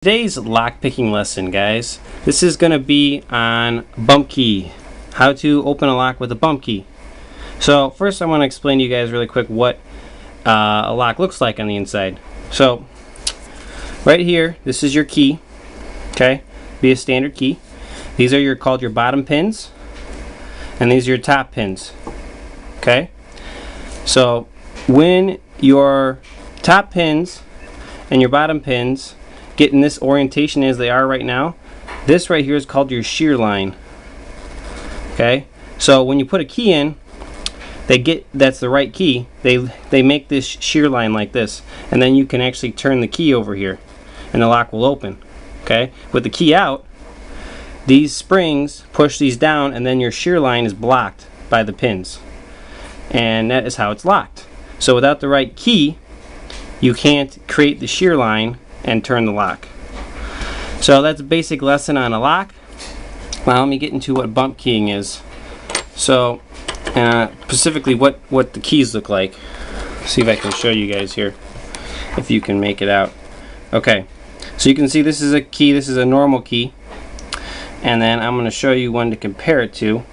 Today's lock picking lesson, guys, this is going to be on bump key, how to open a lock with a bump key. So first I want to explain to you guys really quick what a lock looks like on the inside. So right here, this is your key, okay, be a standard key. These are called your bottom pins, and these are your top pins, okay. So when your top pins and your bottom pins get in this orientation as they are right now, this right here is called your shear line. Okay, so when you put a key in, that's the right key, they make this shear line like this, and then you can actually turn the key over here and the lock will open. Okay, with the key out, these springs push these down, and then your shear line is blocked by the pins, and that is how it's locked. So without the right key, you can't create the shear line and turn the lock. So that's a basic lesson on a lock. Now let me get into what bump keying is. So specifically what the keys look like. See if I can show you guys here, if you can make it out. Okay, so you can see this is a key, this is a normal key, and then I'm going to show you one to compare it to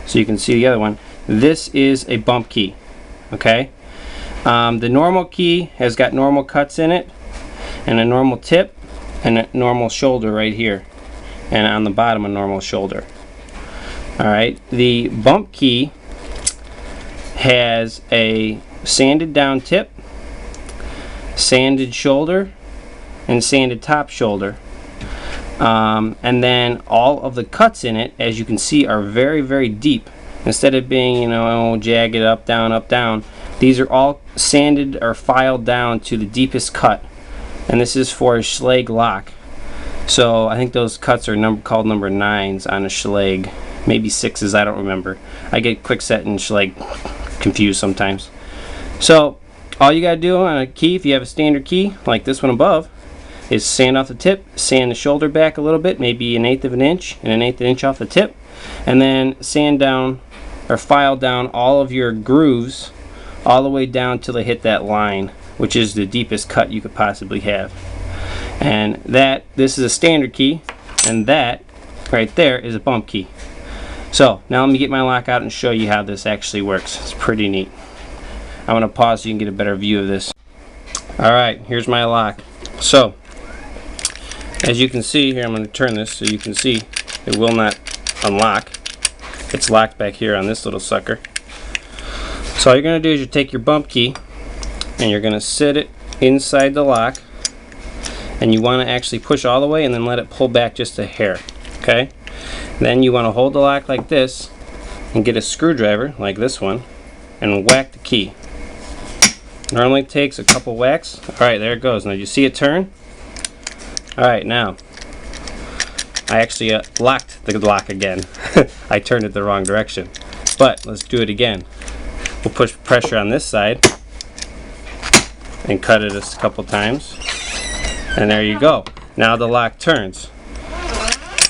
so you can see the other one. This is a bump key. Okay, the normal key has got normal cuts in it, and a normal tip, and a normal shoulder right here, and on the bottom a normal shoulder. Alright, the bump key has a sanded down tip, sanded shoulder, and sanded top shoulder. And then all of the cuts in it, as you can see, are very, very deep. Instead of being, jagged up, down, these are all sanded or filed down to the deepest cut. And this is for a schlage lock. So I think those cuts are called number 9s on a schlage. Maybe 6s, I don't remember. I get quickset and schlage confused sometimes. So all you gotta do on a key, if you have a standard key like this one above, is sand off the tip, sand the shoulder back a little bit, maybe 1/8 of an inch, and 1/8 of an inch off the tip, and then sand down or file down all of your grooves all the way down till they hit that line, which is the deepest cut you could possibly have. And this is a standard key, and that right there is a bump key. So now let me get my lock out and show you how this actually works. It's pretty neat. I'm going to pause so you can get a better view of this. Alright, here's my lock. So as you can see here, I'm going to turn this so you can see it will not unlock. It's locked back here on this little sucker. So all you're going to do is you take your bump key and you're going to sit it inside the lock, and you want to actually push all the way and then let it pull back just a hair. Okay? Then you want to hold the lock like this and get a screwdriver like this one and whack the key. Normally it takes a couple whacks. Alright, there it goes. Now you see it turn? Alright, now I actually locked the lock again. I turned it the wrong direction. But let's do it again. We'll push pressure on this side and cut it a couple times. And there you go. Now the lock turns.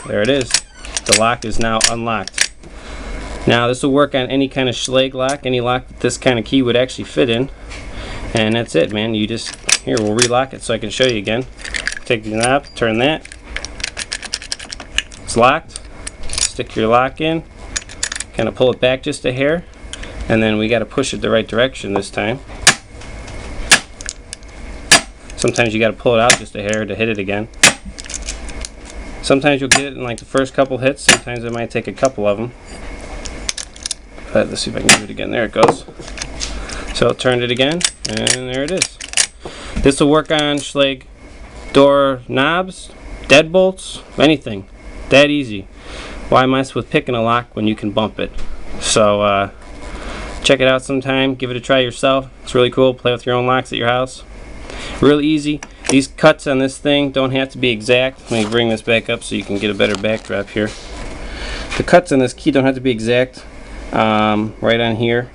There it is. The lock is now unlocked. Now this will work on any kind of schlage lock, any lock that this kind of key would actually fit in. And that's it, man. You just, here, we'll relock it so I can show you again. Take the knob, turn that. It's locked. Stick your lock in, kind of pull it back just a hair, and then we got to push it the right direction this time. Sometimes you got to pull it out just a hair to hit it again. Sometimes you'll get it in like the first couple hits, sometimes it might take a couple of them. But let's see if I can do it again. There it goes. So turned it again, and there it is. This will work on schlage door knobs, deadbolts, anything. That easy. Why mess with picking a lock when you can bump it? So check it out sometime. Give it a try yourself. It's really cool. Play with your own locks at your house. Real easy. These cuts on this thing don't have to be exact. Let me bring this back up so you can get a better backdrop here. The cuts on this key don't have to be exact. Right on here,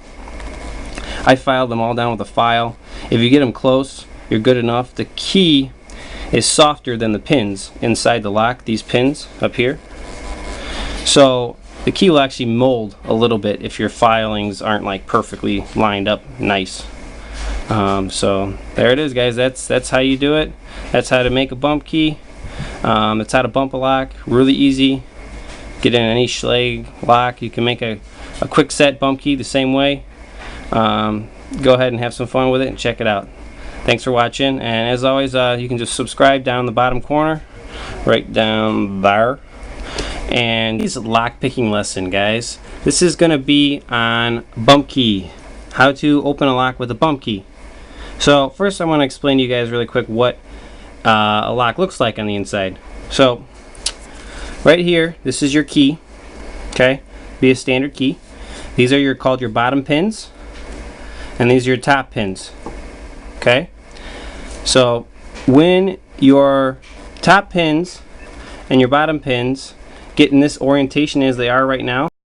I filed them all down with a file. If you get them close, you're good enough. The key is softer than the pins inside the lock, these pins up here. So the key will actually mold a little bit if your filings aren't like perfectly lined up nice. So there it is, guys. That's how you do it. That's how to make a bump key. That's how to bump a lock. Really easy. Get in any schlage lock. You can make a quick set bump key the same way. Go ahead and have some fun with it and check it out. Thanks for watching, and as always, you can just subscribe down in the bottom corner, right down there. And this is a lock picking lesson, guys. This is going to be on bump key, how to open a lock with a bump key. So first I want to explain to you guys really quick what a lock looks like on the inside. So right here, this is your key, okay? Be a standard key. These are called your bottom pins, and these are your top pins, okay? So when your top pins and your bottom pins get in this orientation as they are right now,